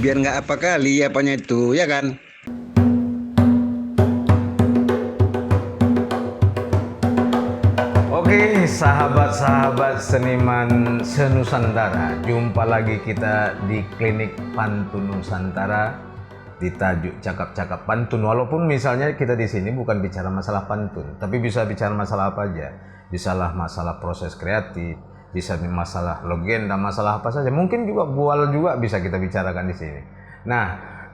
biar nggak apa kali apanya itu, ya kan? Oke, sahabat-sahabat seniman senusantara, jumpa lagi kita di Klinik Pantun Nusantara di tajuk Cakap-Cakap Pantun. Walaupun misalnya kita di sini bukan bicara masalah pantun, tapi bisa bicara masalah apa aja. Bisalah masalah proses kreatif, bisa masalah legenda, masalah apa saja. Mungkin juga bual juga bisa kita bicarakan di sini. Nah,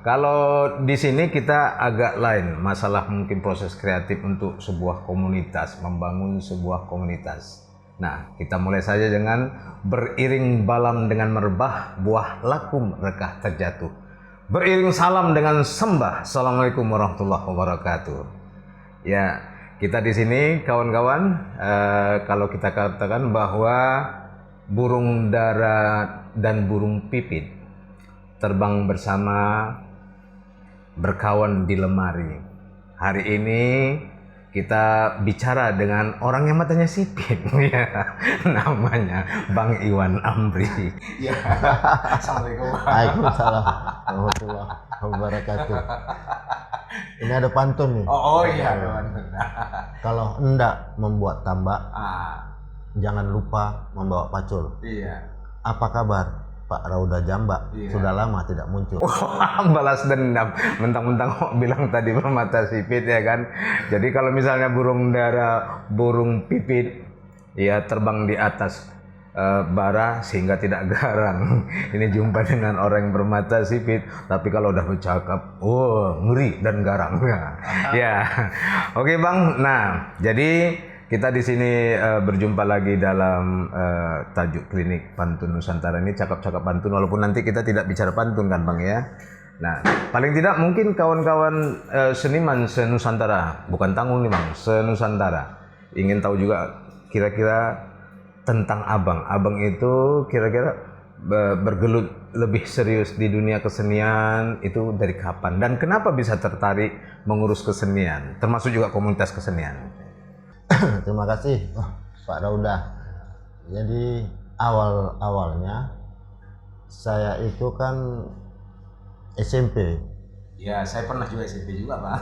kalau di sini kita agak lain, masalah mungkin proses kreatif untuk sebuah komunitas, membangun sebuah komunitas. Nah, kita mulai saja dengan beriring balam dengan merebah, buah lakum rekah terjatuh. Beriring salam dengan sembah. Assalamualaikum warahmatullahi wabarakatuh. Ya, kita di sini kawan-kawan, kalau kita katakan bahwa burung dara dan burung pipit terbang bersama, berkawan di lemari. Hari ini kita bicara dengan orang yang matanya sipit, ya, namanya Bang Iwan Amri. Ya, Assalamualaikum. Waalaikumsalam warahmatullahi wabarakatuh. Ini ada pantun nih. Oh iya, kawan. Kalau hendak membuat tambak, jangan lupa membawa pacul. Iya. Apa kabar Pak Rauda Jambak? Iya. Sudah lama tidak muncul. Balas dendam, mentang-mentang bilang tadi bermata sipit, ya kan. Jadi kalau misalnya burung dara, burung pipit, ya terbang di atas bara sehingga tidak garang. Ini jumpa dengan orang yang bermata sipit, tapi kalau udah bercakap, ngeri dan garang. Ya, oke Bang. Nah, jadi kita di sini berjumpa lagi dalam tajuk Klinik Pantun Nusantara ini, cakap-cakap pantun, walaupun nanti kita tidak bicara pantun kan Bang ya. Nah, paling tidak mungkin kawan-kawan seniman senusantara, bukan tanggung nih Bang, senusantara, ingin tahu juga kira-kira tentang Abang. Abang itu kira-kira bergelut lebih serius di dunia kesenian itu dari kapan? Dan kenapa bisa tertarik mengurus kesenian, termasuk juga komunitas kesenian? Terima kasih Pak Rauda. Jadi awalnya saya itu kan SMP. Ya, saya pernah juga SMP juga, Pak.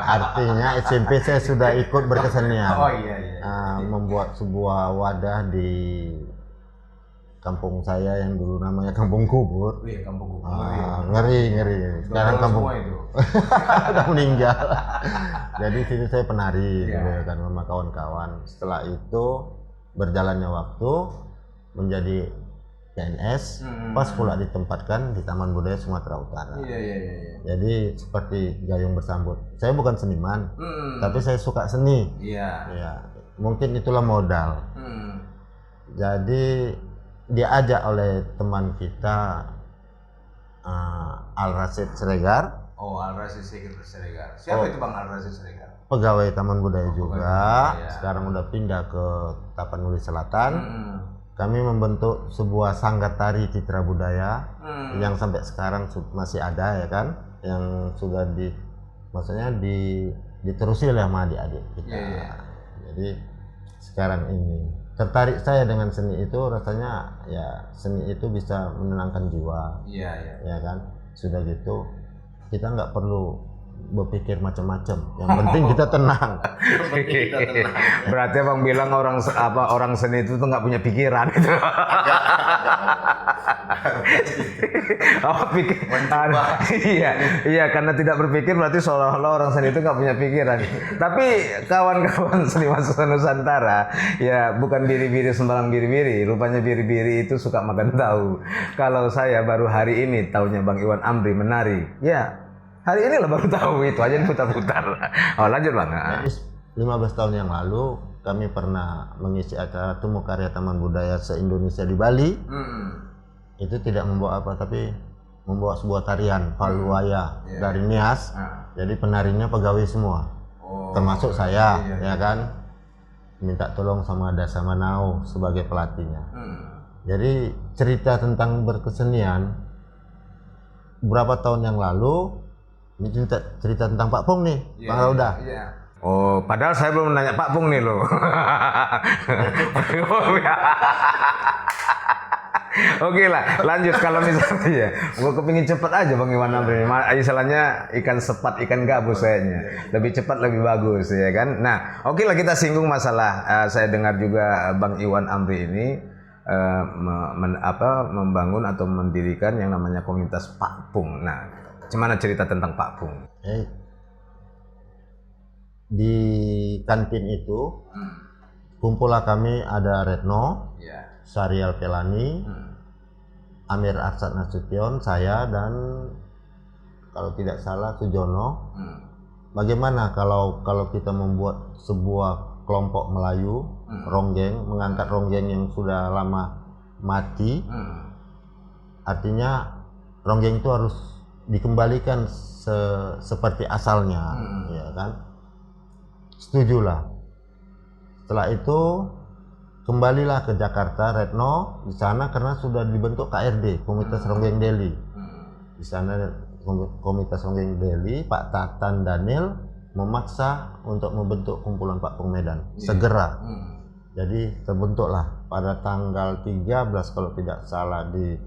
Artinya SMP saya sudah ikut berkesenian. Oh iya. Membuat sebuah wadah di kampung saya yang dulu namanya Kampung Kubur. Iya, kampung Kubur. Ngeri. Sekarang kampung semua itu. udah meninggal. Jadi sini saya penari, Iya. gitu kan, sama kawan-kawan. Setelah itu berjalannya waktu menjadi PNS, pas pula ditempatkan di Taman Budaya Sumatera Utara. Iya. Jadi seperti gayung bersambut. Saya bukan seniman, tapi saya suka seni. Iya. Ya, mungkin itulah modal. Jadi diajak oleh teman kita Al Rasid Siregar, Oh, Al-Rasid Siregar. Siapa itu Bang Al-Rasid Siregar? pegawai Taman Budaya juga. Budaya. Sekarang udah pindah ke Tapanuli Selatan. Kami membentuk sebuah sanggar tari citra budaya yang sampai sekarang masih ada, ya kan, yang sudah maksudnya diterusi oleh sama adik-adik kita. Iya. Jadi sekarang ini tertarik saya dengan seni itu, rasanya ya seni itu bisa menenangkan jiwa, Iya. ya kan. Sudah gitu kita nggak perlu berpikir macam-macam, yang penting kita tenang. Berarti Abang bilang orang seni itu tuh nggak punya pikiran gitu. Iya, karena tidak berpikir berarti seolah-olah orang seni itu nggak punya pikiran. Tapi kawan-kawan seniman Nusantara, ya bukan biri-biri sembarang biri-biri. Rupanya biri-biri itu suka makan tahu. Kalau saya baru hari ini taunya Bang Iwan Amri menari, ya hari ini lah baru tahu, itu aja putar-putar. Oh, lanjut Bang. 15 tahun yang lalu kami pernah mengisi acara Temu Karya Taman Budaya se-Indonesia di Bali. Itu tidak membawa apa, tapi membawa sebuah tarian Paluaya dari Nias. Jadi penarinya pegawai semua, termasuk saya, ya kan. Minta tolong sama Dasa Manau sebagai pelatihnya. Jadi cerita tentang berkesenian beberapa tahun yang lalu, ini cerita tentang Pak Pung nih, Bang Rauda. Oh, padahal saya belum nanya Pak Pung nih loh. Oke lah, lanjut kalau misalnya ya, gue kepingin cepet aja Bang Iwan Amri. Istilahnya ikan sepat, ikan gabus kayaknya. Lebih cepat lebih bagus ya kan. Nah, oke lah kita singgung masalah. Saya dengar juga Bang Iwan Amri ini membangun atau mendirikan yang namanya komunitas Pak Pung. Nah, gimana cerita tentang Pak Pung? Di kantin itu kumpullah kami, ada Retno, Syarial Pelani, Amir Arsad Nasution, saya, dan kalau tidak salah Sujono. Bagaimana kalau kita membuat sebuah kelompok Melayu, ronggeng, mengangkat ronggeng yang sudah lama mati. Artinya ronggeng itu harus dikembalikan seperti asalnya, ya kan? Setujulah. Setelah itu kembalilah ke Jakarta Retno di sana, karena sudah dibentuk KRD, Komunitas Ronggeng Deli. Di sana Komunitas Ronggeng Deli, Pak Tatan Daniel memaksa untuk membentuk kumpulan Pak Pung Medan segera. Jadi terbentuklah pada tanggal 13 kalau tidak salah di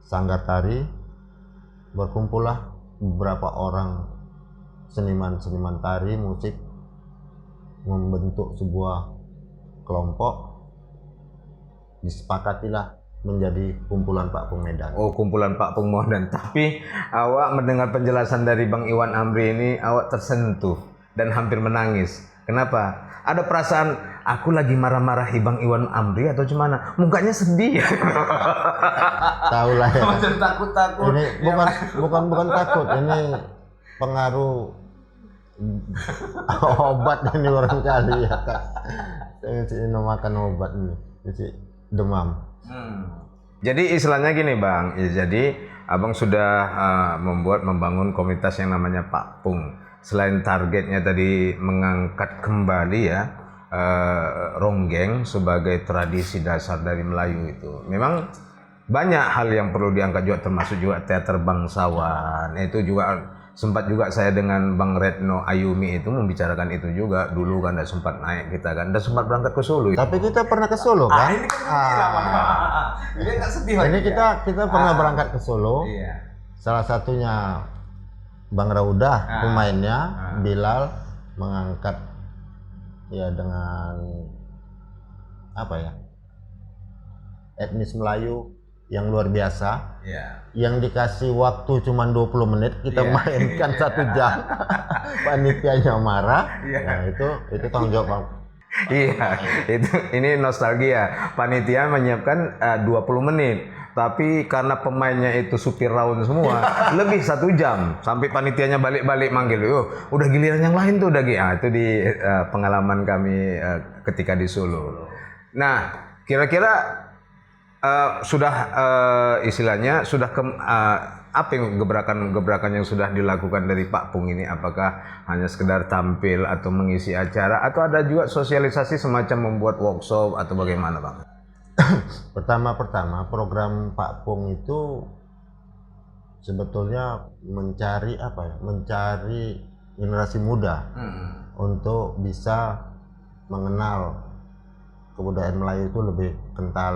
Sanggar Tari, berkumpullah beberapa orang seniman tari musik, membentuk sebuah kelompok. Disepakatilah menjadi kumpulan Pak Pung Medan. Oh, kumpulan Pak Pung Medan. Tapi awak mendengar penjelasan dari Bang Iwan Amri ini, awak tersentuh dan hampir menangis. Kenapa? Ada perasaan aku lagi marah-marahi Bang Iwan Amri atau gimana? Mukanya sedih. Tahu lah ya. Macam takut-takut. Ini bukan takut, ini pengaruh obat ini barangkali ya Kak. Saya makan obat ini, demam. Jadi istilahnya gini Bang, ya, jadi Abang sudah membangun komunitas yang namanya Pak Pung. Selain targetnya tadi mengangkat kembali ya ronggeng sebagai tradisi dasar dari Melayu itu, memang banyak hal yang perlu diangkat juga, termasuk juga teater bangsawan. Itu juga sempat juga saya dengan Bang Retno Ayumi itu membicarakan itu juga. Dulu kan tidak sempat naik kita kan, dan sempat berangkat ke Solo. Tapi kita pernah ke Solo kan? Ini kan sedih lah Bang. Ini nggak sedih lagi. Ini kita pernah berangkat ke Solo. Iya. Salah satunya Bang Raudah, pemainnya, Bilal mengangkat ya dengan apa ya, etnis Melayu yang luar biasa. Yang dikasih waktu cuma 20 menit, kita mainkan 1 jam. Panitianya marah. Nah, itu tanggung jawab Bang. Iya, ini nostalgia. Panitia menyiapkan 20 menit, tapi karena pemainnya itu supir raun semua, lebih 1 jam sampai panitianya balik-balik manggil, udah giliran yang lain tuh udah itu di pengalaman kami ketika di Solo. Nah, kira-kira sudah istilahnya sudah apa yang gebrakan yang sudah dilakukan dari Pak Pung ini? Apakah hanya sekedar tampil atau mengisi acara, atau ada juga sosialisasi semacam membuat workshop atau bagaimana Bang? Pertama program Pak Pung itu sebetulnya mencari mencari generasi muda untuk bisa mengenal kebudayaan Melayu itu lebih kental,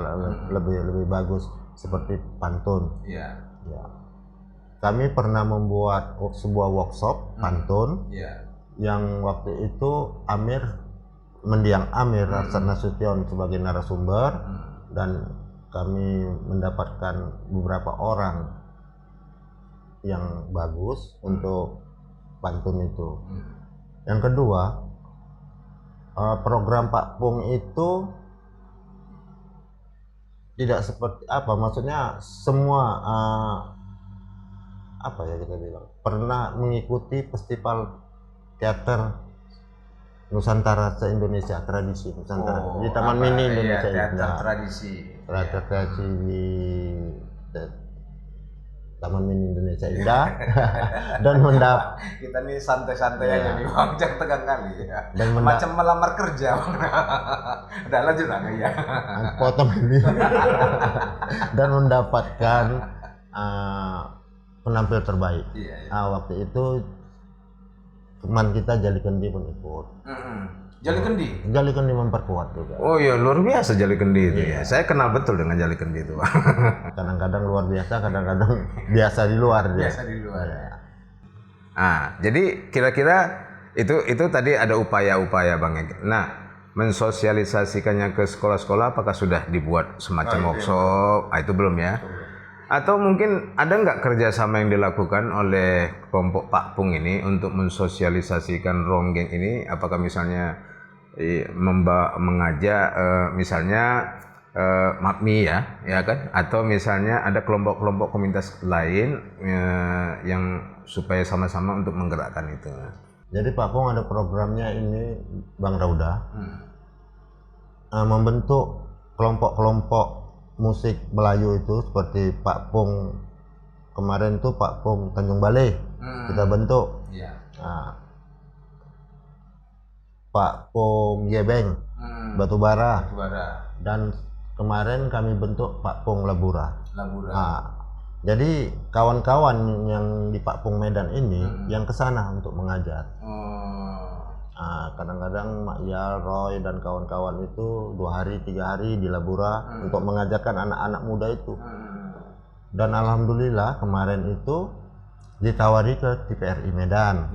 lebih bagus, seperti pantun. Ya. Kami pernah membuat sebuah workshop pantun yang waktu itu mendiang Amir Arsad Nasution sebagai narasumber, dan kami mendapatkan beberapa orang yang bagus untuk pantun itu. Yang kedua, program Pak Pung itu tidak seperti maksudnya semua kita bilang pernah mengikuti festival teater Nusantara se-Indonesia, tradisi Nusantara di Taman Mini Indonesia teater tradisi. Teater tradisi di Taman Mini Indonesia Indah. Dan kita nih santai-santai aja nih Bang, jangan tegang kali ya. Dan macam melamar kerja Bang. Udah lanjut lah ya. Potong ini. Dan mendapatkan penampil terbaik. Waktu itu teman kita Jali Kendi pun ikut. Jali Kendi. Jali Kendi memperkuat juga. Oh iya, luar biasa Jali Kendi itu ya. Saya kenal betul dengan Jali Kendi itu. Kadang-kadang luar biasa, kadang-kadang biasa di luar dia. Biasa di luar. Ya. Ah, jadi kira-kira itu tadi ada upaya-upaya Bang Ege. Nah, mensosialisasikannya ke sekolah-sekolah apakah sudah dibuat semacam workshop? Itu belum ya? Atau mungkin ada nggak kerjasama yang dilakukan oleh kelompok Pak Pung ini untuk mensosialisasikan ronggeng ini? Apakah misalnya mengajak misalnya MAPMI ya kan? Atau misalnya ada kelompok-kelompok komunitas lain yang supaya sama-sama untuk menggerakkan itu? Jadi Pak Pung ada programnya ini Bang Rauda, membentuk kelompok-kelompok musik Melayu itu seperti Pak Pung kemarin tuh Pak Pung Tanjung Balai kita bentuk. Iya. Nah, Pak Pung Yebeng Batubara, dan kemarin kami bentuk Pak Pung Labura. Nah, jadi kawan-kawan yang di Pak Pung Medan ini yang kesana untuk mengajar. Nah, kadang-kadang Mak Yal, Roy dan kawan-kawan itu 2 hari 3 hari di Labura untuk mengajarkan anak-anak muda itu. Dan alhamdulillah kemarin itu ditawari ke TPRI Medan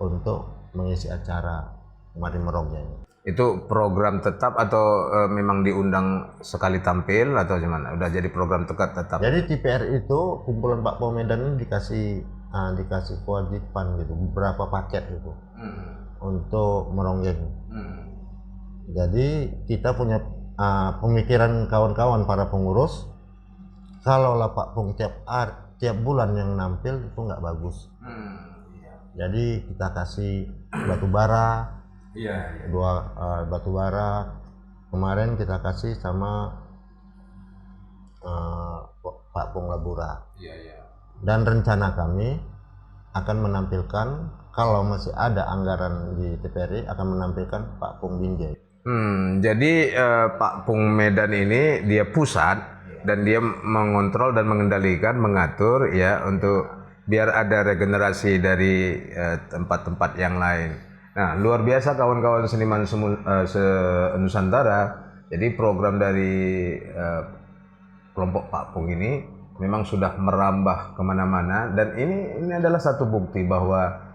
untuk mengisi acara kemarin meronggeng. Itu program tetap atau memang diundang sekali tampil atau gimana? Udah jadi program tetap? Jadi TPRI itu kumpulan Pak Pung Medan ini dikasih kewajiban gitu, beberapa paket gitu. Untuk meronggeng. Jadi kita punya pemikiran kawan-kawan para pengurus, kalau lah Pak Pung tiap bulan yang nampil itu nggak bagus. Jadi kita kasih batubara, batubara kemarin kita kasih sama Pak Pung Labura. Dan rencana kami akan menampilkan, kalau masih ada anggaran di TPRI, akan menampilkan Pak Pung Binjai. Jadi Pak Pung Medan ini dia pusat dan dia mengontrol dan mengendalikan, mengatur ya untuk biar ada regenerasi dari tempat-tempat yang lain. Nah, luar biasa kawan-kawan seniman se-Nusantara. Jadi program dari kelompok Pak Pung ini memang sudah merambah kemana-mana, dan ini adalah satu bukti bahwa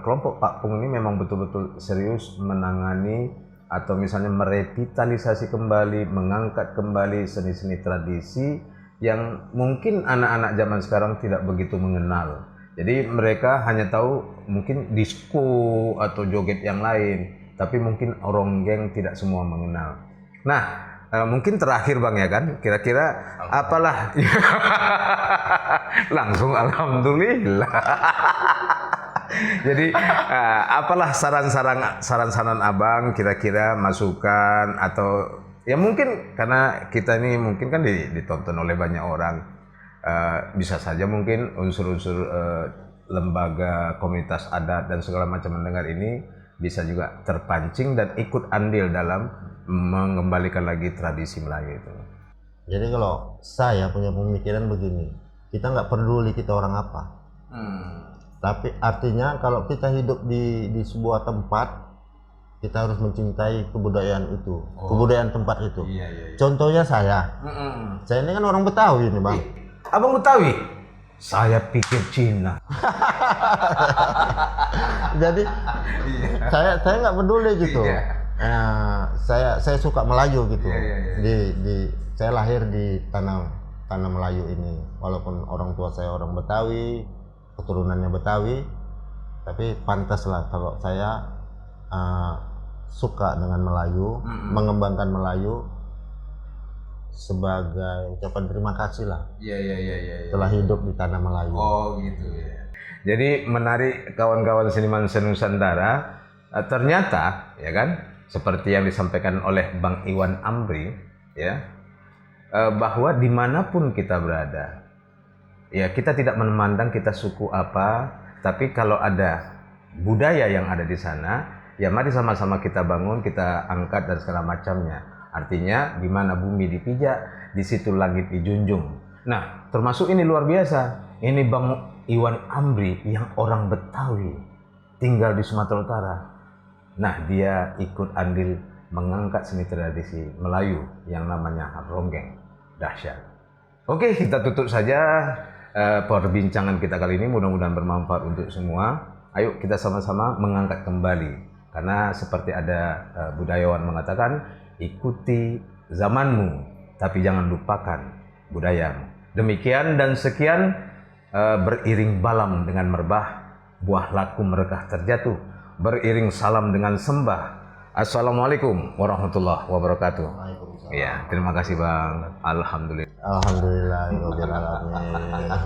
kelompok Pak Pung ini memang betul-betul serius menangani atau misalnya merevitalisasi kembali, mengangkat kembali seni-seni tradisi yang mungkin anak-anak zaman sekarang tidak begitu mengenal. Jadi mereka hanya tahu mungkin disco atau joget yang lain, tapi mungkin ronggeng tidak semua mengenal. Nah, mungkin terakhir Bang ya kan, kira-kira apalah langsung alhamdulillah. Jadi apalah saran-saran Abang, kira-kira masukan atau ya mungkin karena kita ini mungkin kan ditonton oleh banyak orang, bisa saja mungkin unsur-unsur lembaga komunitas adat dan segala macam mendengar ini bisa juga terpancing dan ikut andil dalam mengembalikan lagi tradisi Melayu itu. Jadi kalau saya punya pemikiran begini, kita nggak peduli kita orang apa. Tapi artinya kalau kita hidup di sebuah tempat, kita harus mencintai kebudayaan itu, kebudayaan tempat itu. Contohnya saya ini kan orang Betawi ini Bang. Abang Betawi? Saya pikir Cina. Jadi saya nggak peduli gitu. Saya suka Melayu gitu. Saya lahir di tanah Melayu ini, walaupun orang tua saya orang Betawi, keturunannya Betawi, tapi pantas lah kalau saya suka dengan Melayu, mengembangkan Melayu sebagai ucapan terima kasih lah. Telah hidup di tanah Melayu. Oh gitu ya. Jadi menarik kawan-kawan seniman se-Nusantara, ternyata ya kan seperti yang disampaikan oleh Bang Iwan Amri ya, bahwa dimanapun kita berada, ya kita tidak memandang kita suku apa, tapi kalau ada budaya yang ada di sana, ya mari sama-sama kita bangun, kita angkat dan segala macamnya. Artinya di mana bumi dipijak, di situ langit dijunjung. Nah, termasuk ini luar biasa. Ini Bang Iwan Amri yang orang Betawi, tinggal di Sumatera Utara. Nah, dia ikut andil mengangkat seni tradisi Melayu yang namanya ronggeng. Dahsyat. Oke, kita tutup saja perbincangan kita kali ini. Mudah-mudahan bermanfaat untuk semua. Ayo kita sama-sama mengangkat kembali. Karena seperti ada budayawan mengatakan, ikuti zamanmu, tapi jangan lupakan budayamu. Demikian dan sekian, beriring balam dengan merbah, buah laku merekah terjatuh, beriring salam dengan sembah. Assalamualaikum warahmatullahi wabarakatuh. Ya, terima kasih Bang. Alhamdulillah. Alhamdulillah.